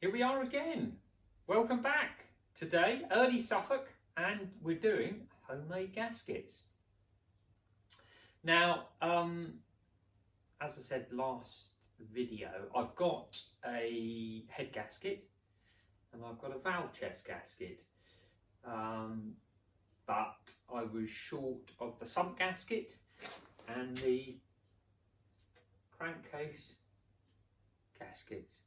Here we are again. Welcome back. Today, early Suffolk, and we're doing homemade gaskets. Now, as I said last video, I've got a head gasket and I've got a valve chest gasket. But I was short of the sump gasket and the crankcase gaskets.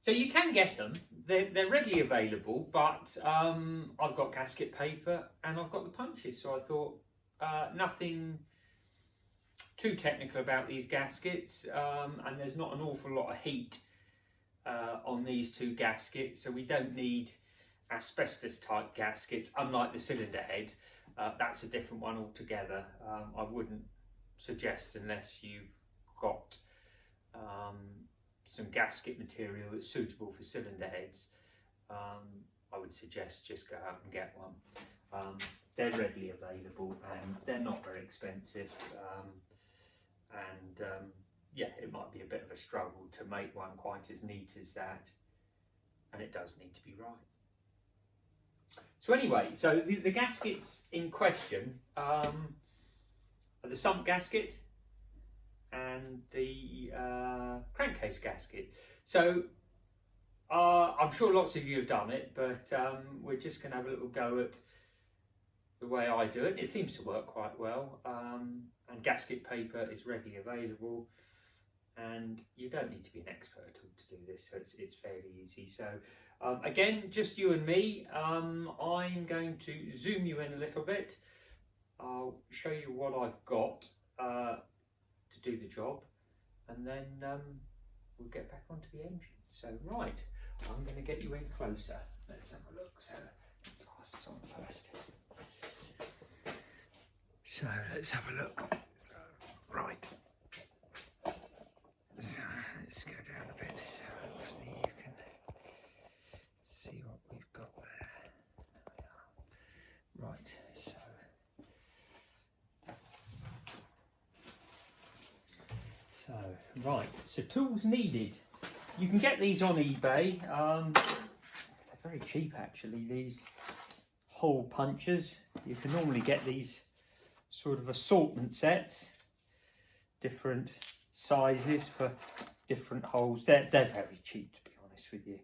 So you can get them, they're readily available, but I've got gasket paper and I've got the punches, so I thought nothing too technical about these gaskets, and there's not an awful lot of heat on these two gaskets, so we don't need asbestos type gaskets, unlike the cylinder head. That's a different one altogether. I wouldn't suggest, unless you've got some gasket material that's suitable for cylinder heads, I would suggest just go out and get one. They're readily available and they're not very expensive, yeah, it might be a bit of a struggle to make one quite as neat as that, and it does need to be right. So anyway, so the gaskets in question are the sump gasket and the crankcase gasket. So I'm sure lots of you have done it, but we're just going to have a little go at the way I do it. It seems to work quite well, and gasket paper is readily available, and you don't need to be an expert to do this, so it's fairly easy. So again, just you and me. I'm going to zoom you in a little bit. I'll show you what I've got to do the job, and then we'll get back onto the engine. So right, I'm going to get you in closer. Let's have a look. So glasses on first. So let's have a look. So right. So let's go down a bit so hopefully you can see what we've got there. There we are. Right, so tools needed. You can get these on eBay. They're very cheap actually, these hole punchers. You can normally get these sort of assortment sets, different sizes for different holes. They're very cheap, to be honest with you.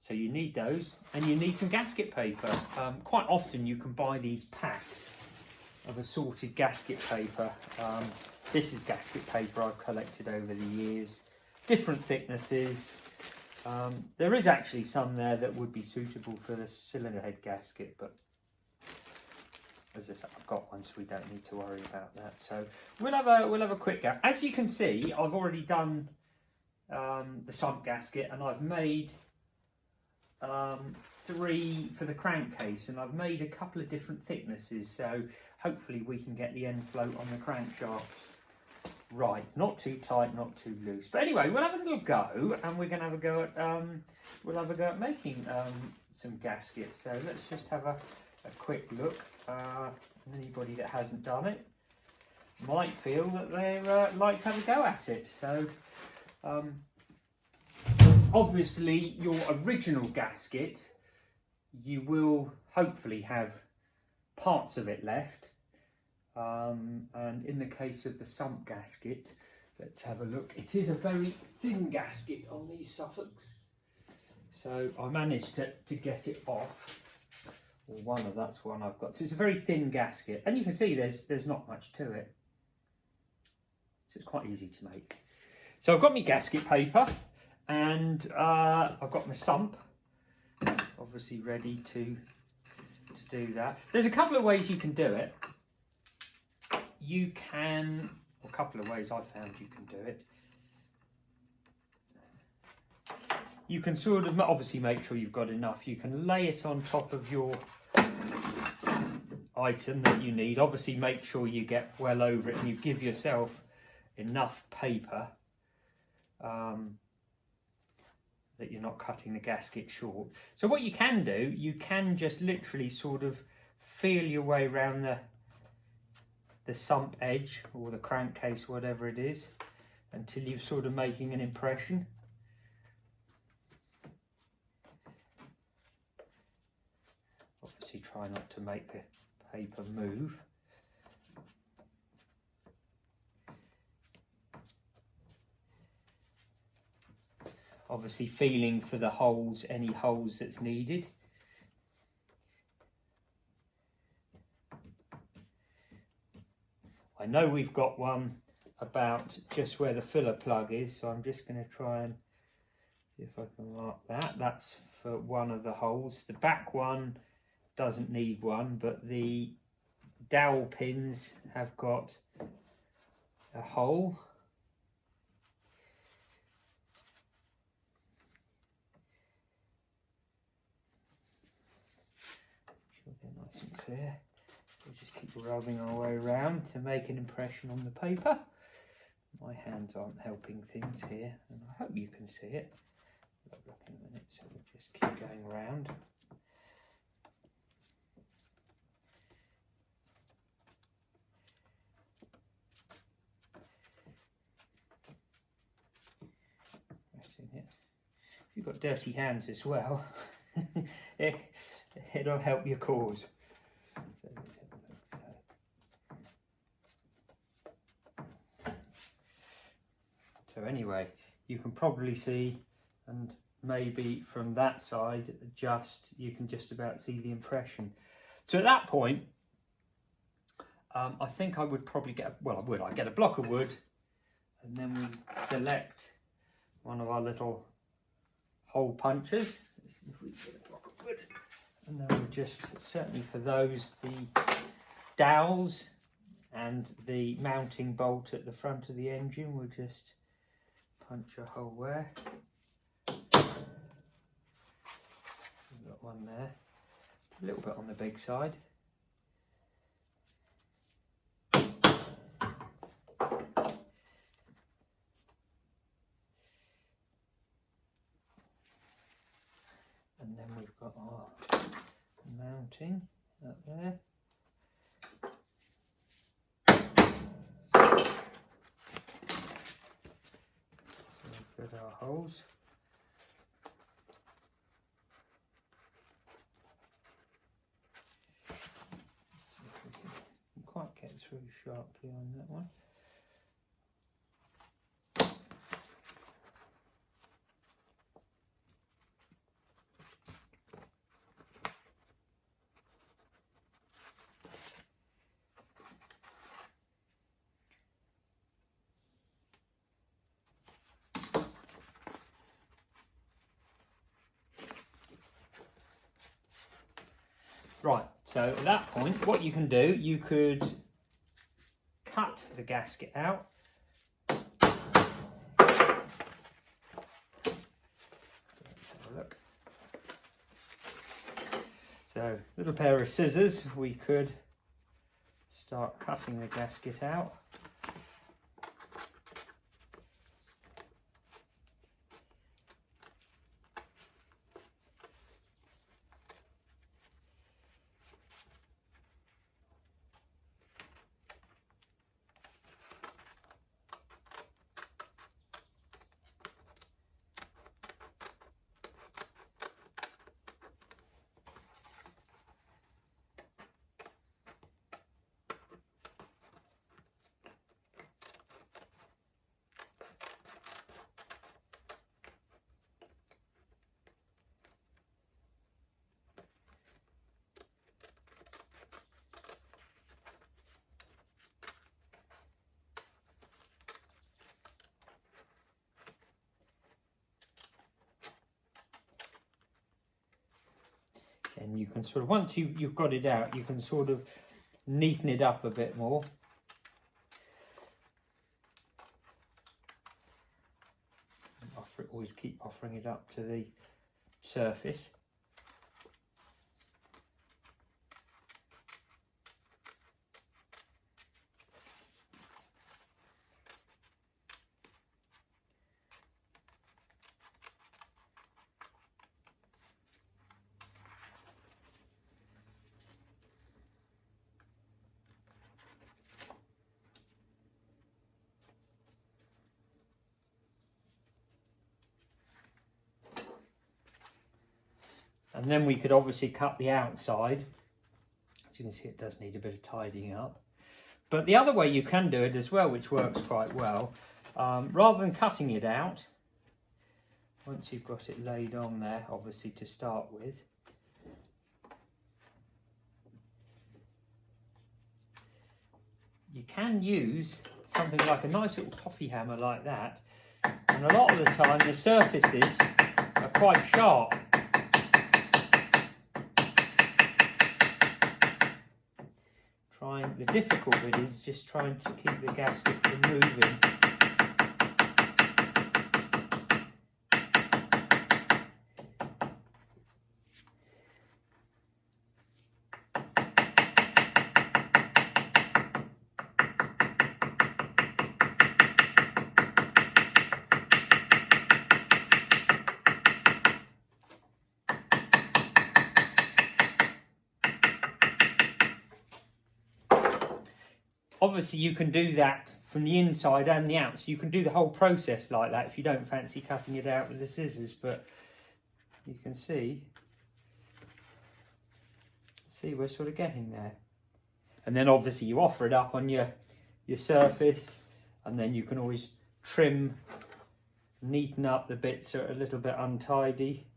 So you need those, and you need some gasket paper. Quite often you can buy these packs of assorted gasket paper. This is gasket paper I've collected over the years, different thicknesses. There is actually some there that would be suitable for the cylinder head gasket, but as I said, I've got one, so we don't need to worry about that. So we'll have a quick go. As you can see, I've already done the sump gasket, and I've made 3 for the crankcase, and I've made a couple of different thicknesses, so hopefully we can get the end float on the crankshaft right, not too tight, not too loose. But anyway, we'll have a little go, and we're going to have a go at making some gaskets. So let's just have a quick look. Anybody that hasn't done it might feel that they like to have a go at it. So obviously your original gasket, you will hopefully have parts of it left, and in the case of the sump gasket, let's have a look. It is a very thin gasket on these Suffolks, so I managed to get it off. Or that's one I've got. So it's a very thin gasket, and you can see there's not much to it, so it's quite easy to make. So I've got my gasket paper, and I've got my sump, obviously ready to do that. There's a couple of ways you can do it. You can, a couple of ways I've found you can do it. You can sort of obviously make sure you've got enough. You can lay it on top of your item that you need. Obviously make sure you get well over it and you give yourself enough paper that you're not cutting the gasket short. So what you can do, you can just literally sort of feel your way around the sump edge or the crankcase, whatever it is, until you're sort of making an impression. Obviously try not to make the paper move. Obviously feeling for the holes, any holes that's needed. I know we've got one about just where the filler plug is, so I'm just going to try and see if I can mark that. That's for one of the holes. The back one doesn't need one, but the dowel pins have got a hole. Make sure they're nice and clear. We'll just keep rubbing our way around to make an impression on the paper. My hands aren't helping things here, and I hope you can see it. I'll look in a minute, so we'll just keep going around. Pressing it. If you've got dirty hands as well, it'll help your cause. So let's have a look. So anyway, you can probably see, and maybe from that side, you can just about see the impression. So at that point, I think I would probably I'd get a block of wood, and then we select one of our little hole punches. Let's see if we can get a block of wood. And then we'll just, certainly for those, the dowels and the mounting bolt at the front of the engine, we'll just punch a hole there. We've got one there, a little bit on the big side. And then we've got our mounting up there. So we've got our holes. See if we can quite get through sharply on that one. Right, so at that point, what you can do, you could cut the gasket out. So let's have a look. So, little pair of scissors, we could start cutting the gasket out. And you can sort of, once you've got it out, you can sort of neaten it up a bit more. Always keep offering it up to the surface. And then we could obviously cut the outside. As you can see, it does need a bit of tidying up. But the other way you can do it as well, which works quite well, rather than cutting it out, once you've got it laid on there, obviously to start with, you can use something like a nice little toffee hammer like that, and a lot of the time the surfaces are quite sharp. The difficult bit is just trying to keep the gasket from moving. Obviously you can do that from the inside and the out, so you can do the whole process like that if you don't fancy cutting it out with the scissors, but you can see we're sort of getting there. And then obviously you offer it up on your surface, and then you can always trim, neaten up the bits that are a little bit untidy.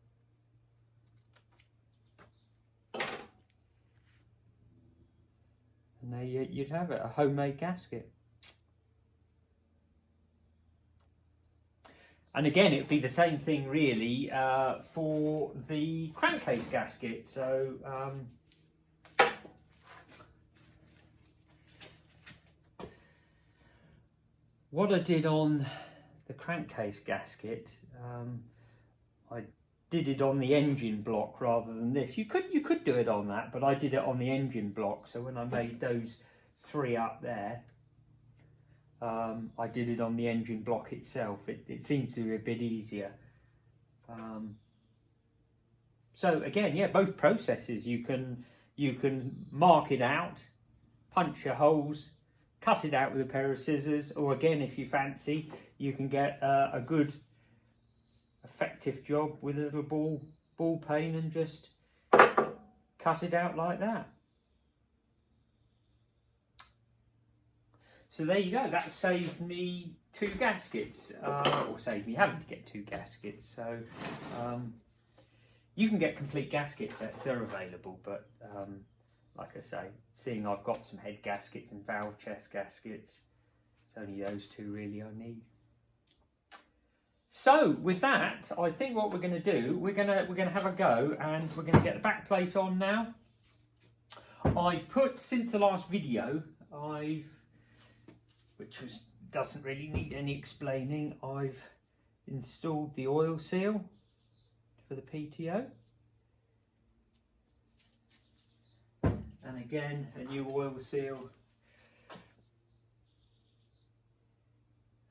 And there you'd have it, a homemade gasket. And again, it would be the same thing really for the crankcase gasket. So what I did on the crankcase gasket, I did it on the engine block rather than this. You could do it on that, but I did it on the engine block. So when I made those three up there, I did it on the engine block itself. It seems to be a bit easier. So again, yeah, both processes. You can mark it out, punch your holes, cut it out with a pair of scissors, or again, if you fancy, you can get a good effective job with a little ball peen and just cut it out like that. So there you go, that saved me 2 gaskets, or saved me having to get 2 gaskets. So you can get complete gasket sets, they're available, but like I say, seeing I've got some head gaskets and valve chest gaskets, it's only those 2 really I need. So with that, I think what we're going to do, we're going to have a go, and we're going to get the back plate on now. I've put, since the last video, doesn't really need any explaining, I've installed the oil seal for the PTO. And again, a new oil seal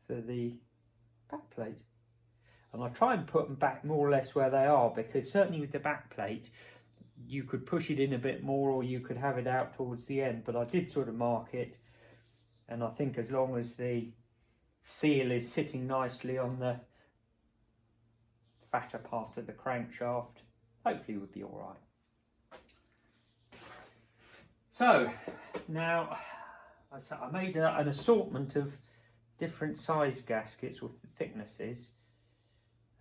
for the back plate. And I try and put them back more or less where they are, because certainly with the back plate, you could push it in a bit more, or you could have it out towards the end, but I did sort of mark it. And I think as long as the seal is sitting nicely on the fatter part of the crankshaft, hopefully it would be all right. So now I made an assortment of different size gaskets or thicknesses,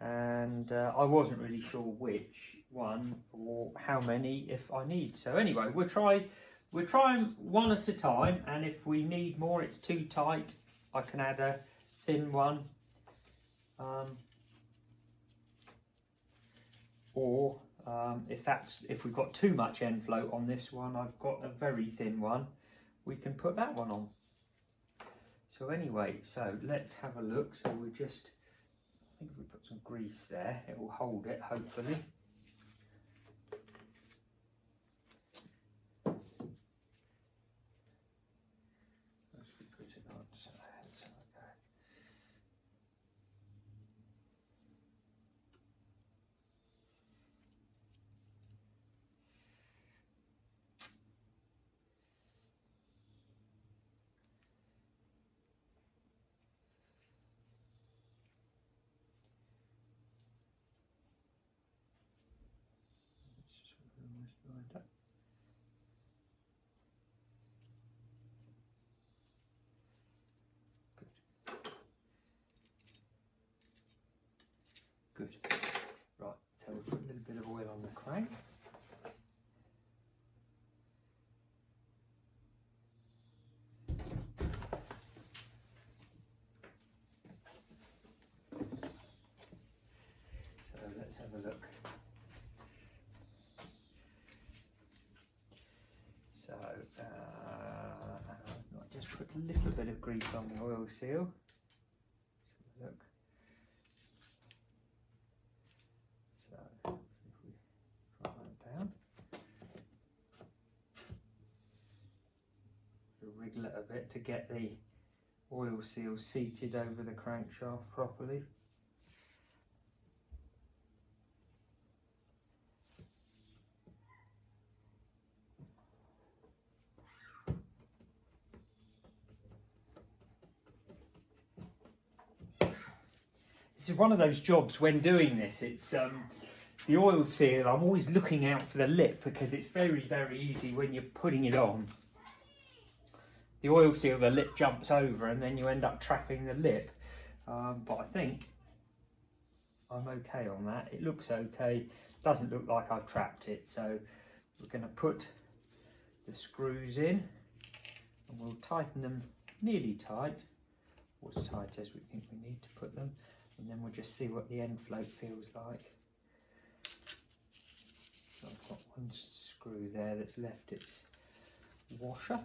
and I wasn't really sure which one or how many if I need. So anyway, we'll try them one at a time, and if we need more, it's too tight, I can add a thin one, or if we've got too much end float on this one, I've got a very thin one, we can put that one on. So anyway, so let's have a look. So we just, I think if we put some grease there, it will hold it, hopefully. Good. Right, so we'll put a little bit of oil on the crank. So let's have a look. So I'll just put a little bit of grease on the oil seal. Let's have a look. So if we drop that down, we'll wriggle it a bit to get the oil seal seated over the crankshaft properly. This is one of those jobs when doing this, it's the oil seal, I'm always looking out for the lip because it's very, very easy when you're putting it on. The oil seal, the lip jumps over and then you end up trapping the lip. But I think I'm okay on that. It looks okay. Doesn't look like I've trapped it. So we're going to put the screws in and we'll tighten them nearly tight, or as tight as we think we need to put them. And then we'll just see what the end float feels like. So I've got one screw there that's left its washer.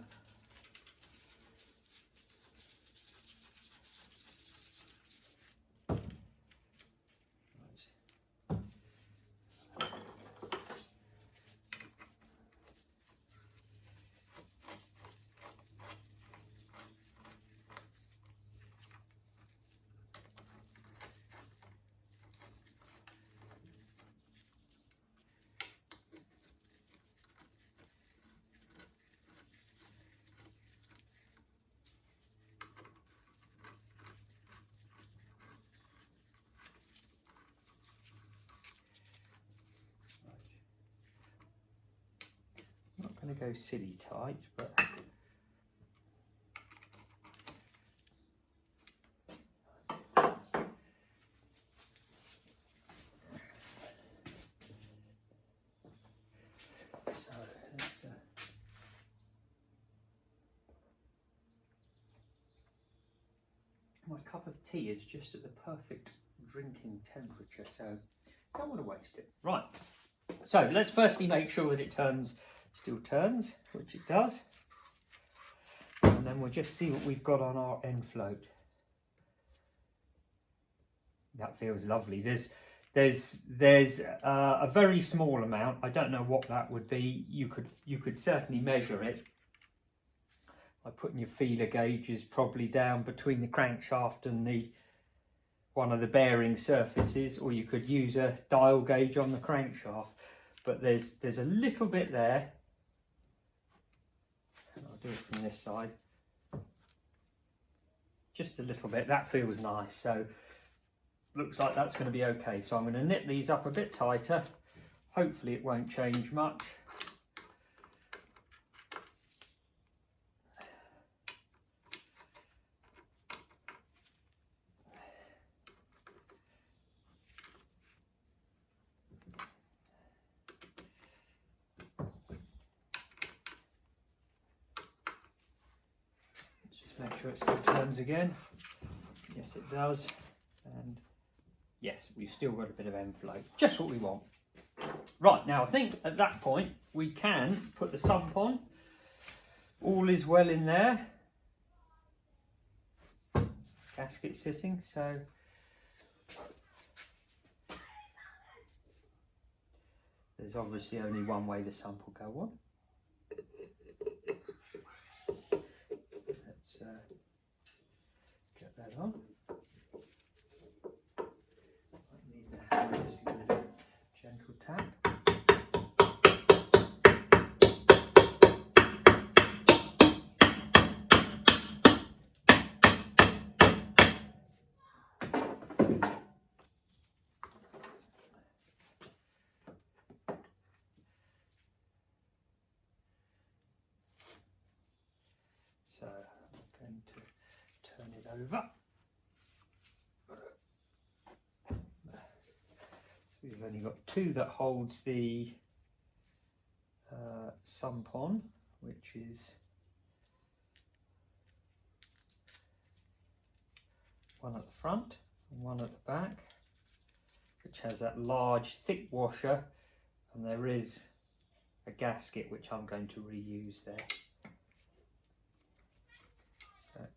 Going to go silly tight, but so let's my cup of tea is just at the perfect drinking temperature, so don't want to waste it. Right, so let's firstly make sure that it still turns, which it does, and then we'll just see what we've got on our end float. That feels lovely. There's a very small amount. I don't know what that would be. You could certainly measure it by putting your feeler gauges probably down between the crankshaft and one of the bearing surfaces, or you could use a dial gauge on the crankshaft. But there's a little bit there. I'll do it from this side. Just a little bit. That feels nice. So looks like that's going to be okay. So I'm going to knit these up a bit tighter. Hopefully it won't change much. Make sure it still turns again. Yes, it does. And yes, we've still got a bit of end float. Just what we want. Right, now I think at that point we can put the sump on. All is well in there. Gasket sitting, so there's obviously only one way the sump will go on. Get that on. I need the hammer just to give it a gentle tap. over. We've only got two that holds the sump on, which is one at the front and one at the back, which has that large thick washer, and there is a gasket which I'm going to reuse there.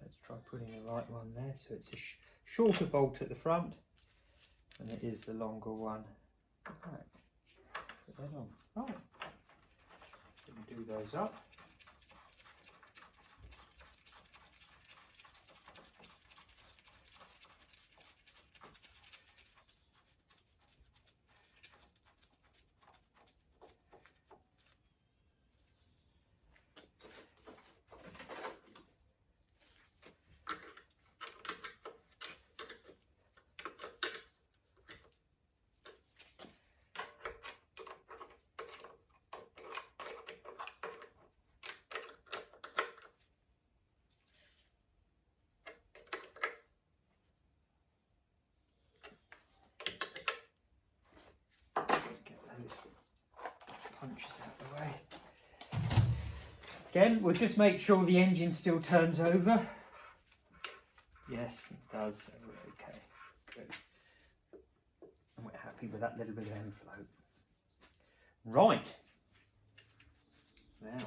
Let's try putting the right one there. So it's a shorter bolt at the front, and it is the longer one. Right, put that on. Right, so we do those up. Punches out the way. Again, we'll just make sure the engine still turns over. Yes, it does. Okay, good. And we're happy with that little bit of end flow. Right. Now.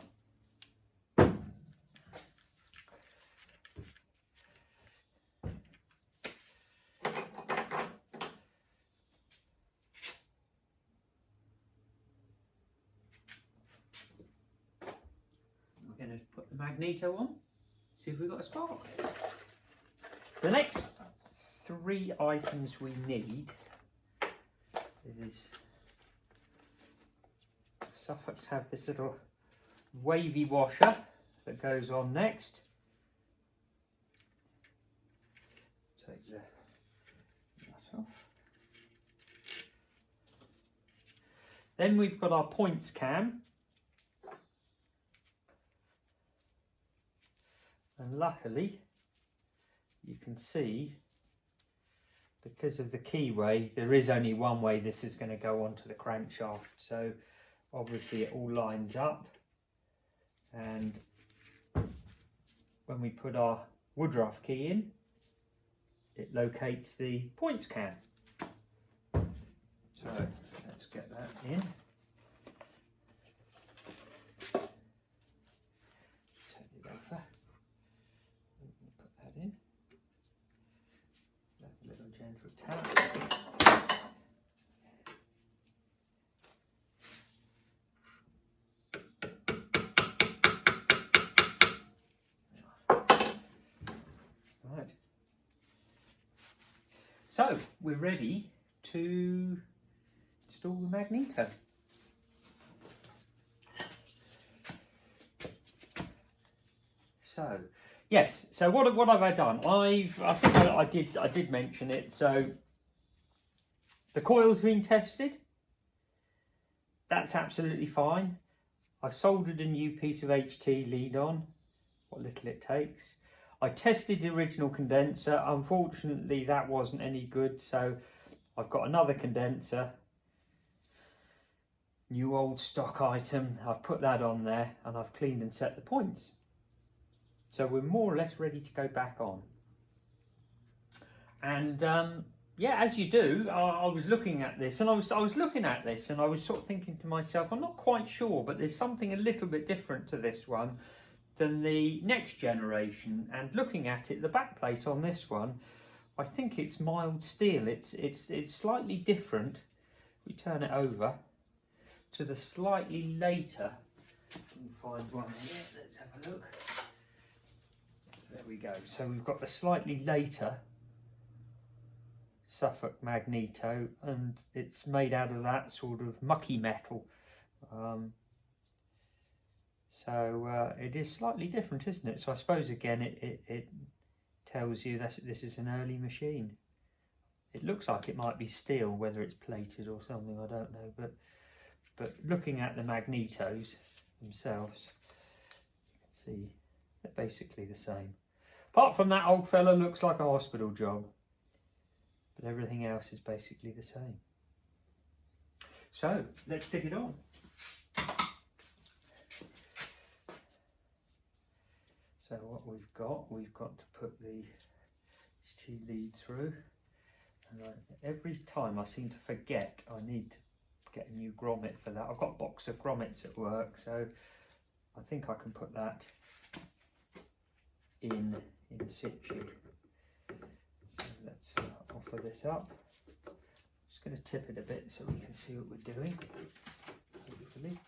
We're going to put the magneto on, see if we've got a spark. So the next three items we need is Suffolks have this little wavy washer that goes on next. Take the nut off. Then we've got our points cam. And luckily, you can see, because of the keyway, there is only one way this is going to go onto the crankshaft. So obviously it all lines up. And when we put our Woodruff key in, it locates the points cam. So let's get that in. Turn it over. Put that in. A little gentle tap. Right. So we're ready to install the magneto. So yes, so what have I done? I think I did mention it. So the coil's been tested. That's absolutely fine. I've soldered a new piece of HT lead on, what little it takes. I tested the original condenser. Unfortunately, that wasn't any good, so I've got another condenser, new old stock item. I've put that on there and I've cleaned and set the points. So we're more or less ready to go back on. And yeah, as you do, I was looking at this, and I was looking at this, and I was sort of thinking to myself, I'm not quite sure, but there's something a little bit different to this one than the next generation. And looking at it, the backplate on this one, I think it's mild steel. It's slightly different. We turn it over to the slightly later. Let me find one here. Let's have a look. So there we go. So we've got the slightly later Suffolk magneto, and it's made out of that sort of mucky metal. So it is slightly different, isn't it? So I suppose again it tells you that this is an early machine. It looks like it might be steel, whether it's plated or something, I don't know. But looking at the magnetos themselves, you can see they're basically the same. Apart from that old fella looks like a hospital job. But everything else is basically the same. So, let's stick it on. So what we've got to put the HT lead through. And every time I seem to forget I need to get a new grommet for that. I've got a box of grommets at work, so I think I can put that in situ. So let's offer this up. Just going to tip it a bit so we can see what we're doing, hopefully.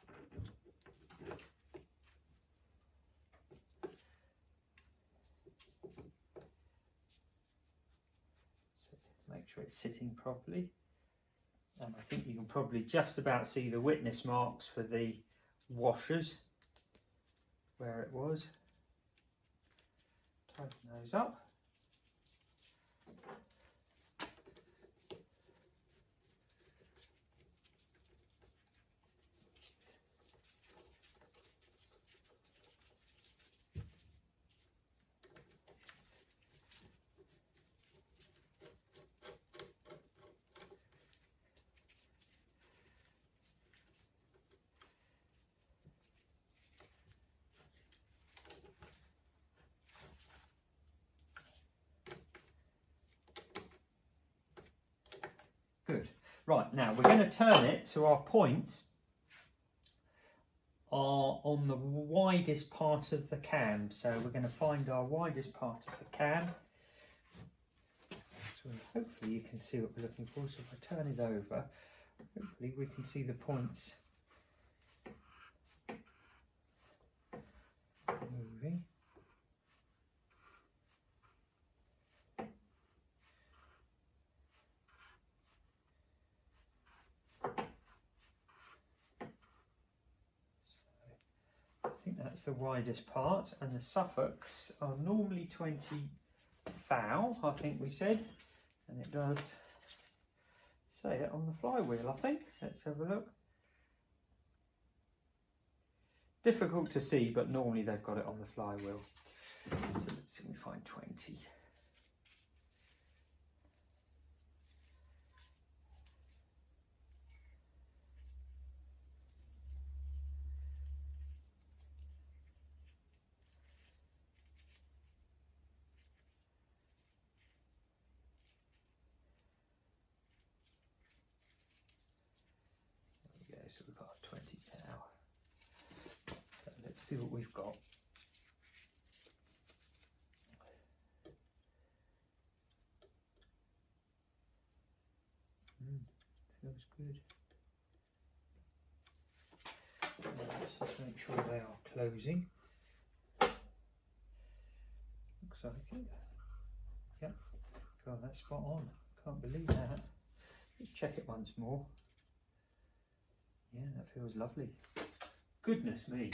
So make sure it's sitting properly. And I think you can probably just about see the witness marks for the washers where it was. Tighten those up. Good. Right, now we're going to turn it so our points are on the widest part of the cam. So we're going to find our widest part of the cam. So hopefully you can see what we're looking for. So if I turn it over, hopefully we can see the points moving. I think that's the widest part, and the Suffolks are normally 20 thou, I think we said, and it does say it on the flywheel, I think. Let's have a look. Difficult to see, but normally they've got it on the flywheel. So let's see if we find 20. So we've got 20 now. So let's see what we've got. Feels good. Let's just make sure they are closing. Looks like it. Yep. God, that's spot on. Can't believe that. Let's check it once more. Yeah, that feels lovely. Goodness me.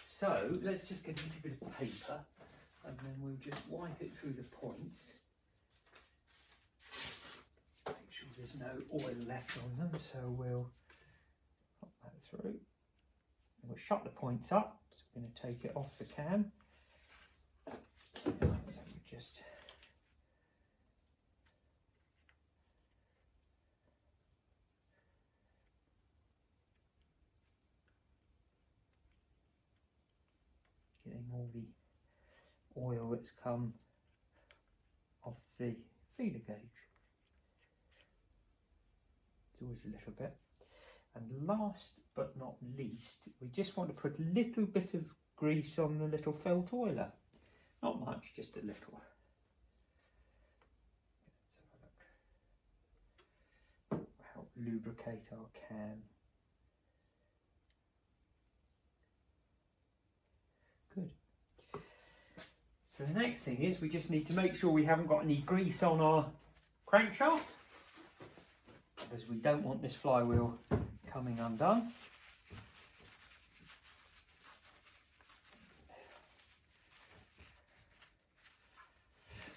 So let's just get a little bit of paper and then we'll just wipe it through the points. Make sure there's no oil left on them, so we'll pop that through. And we'll shut the points up. So we're going to take it off the cam. So we just getting all the oil that's come off the feeder gauge. It's always a little bit. And last but not least, we just want to put a little bit of grease on the little felt oiler. Not much, just a little. Let's have a look. Help lubricate our cam. Good. So the next thing is we just need to make sure we haven't got any grease on our crankshaft, because we don't want this flywheel coming undone.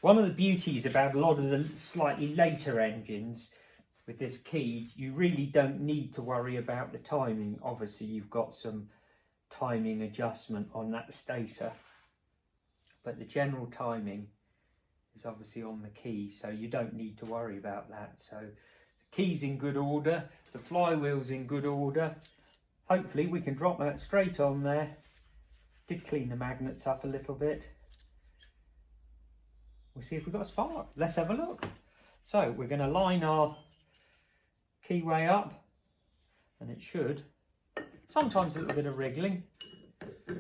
One of the beauties about a lot of the slightly later engines with this key, you really don't need to worry about the timing. Obviously you've got some timing adjustment on that stator, but the general timing is obviously on the key, so you don't need to worry about that. So the key's in good order, the flywheel's in good order. Hopefully we can drop that straight on there. Did clean the magnets up a little bit. We'll see if we've got a spark. Let's have a look. So we're going to line our keyway up, and it should. Sometimes a little bit of wriggling. There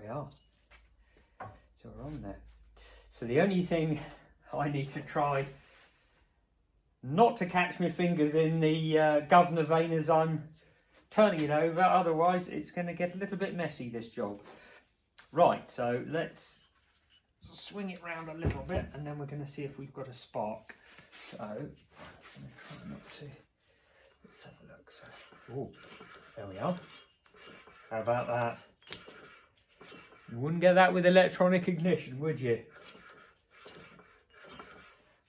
we are. So we're on there. So the only thing I need to try not to catch my fingers in the governor vein as I'm turning it over, otherwise it's going to get a little bit messy, this job. Right, so let's swing it round a little bit, and then we're going to see if we've got a spark. So I'm going to try not to. Let's have a look. So, oh, there we are. How about that? You wouldn't get that with electronic ignition, would you?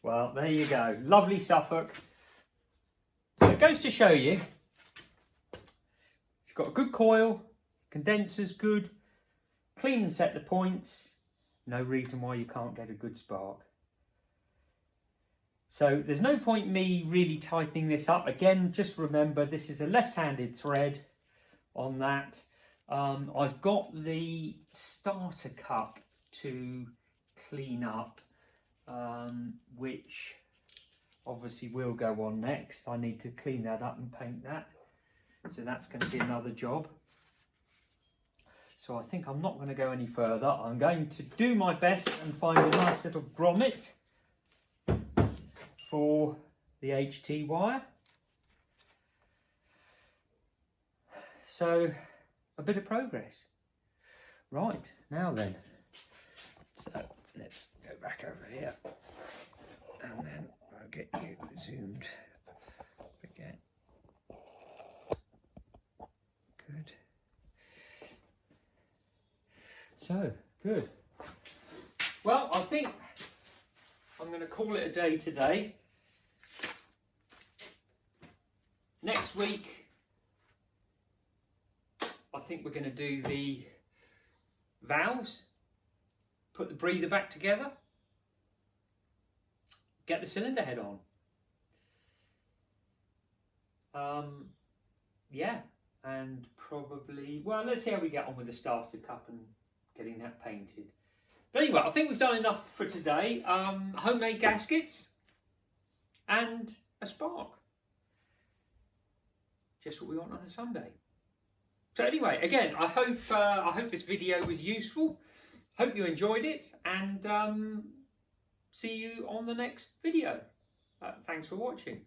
Well, there you go. Lovely Suffolk. So it goes to show you, if you've got a good coil, condenser's good, clean and set the points, no reason why you can't get a good spark. So there's no point me really tightening this up. Again, just remember this is a left-handed thread on that. I've got the starter cup to clean up, which obviously will go on next. I need to clean that up and paint that. So that's going to be another job. So I think I'm not going to go any further. I'm going to do my best and find a nice little grommet for the HT wire. So a bit of progress. Right, now then. So let's go back over here. And then I'll get you zoomed again. Good. So, good. Well, I think I'm going to call it a day today. Next week, I think we're going to do the valves, put the breather back together, get the cylinder head on. Yeah, and probably, well, let's see how we get on with the starter cup and getting that painted. But anyway, I think we've done enough for today. Homemade gaskets and a spark. Just what we want on a Sunday. So anyway, again, I hope this video was useful. Hope you enjoyed it, and see you on the next video. Thanks for watching.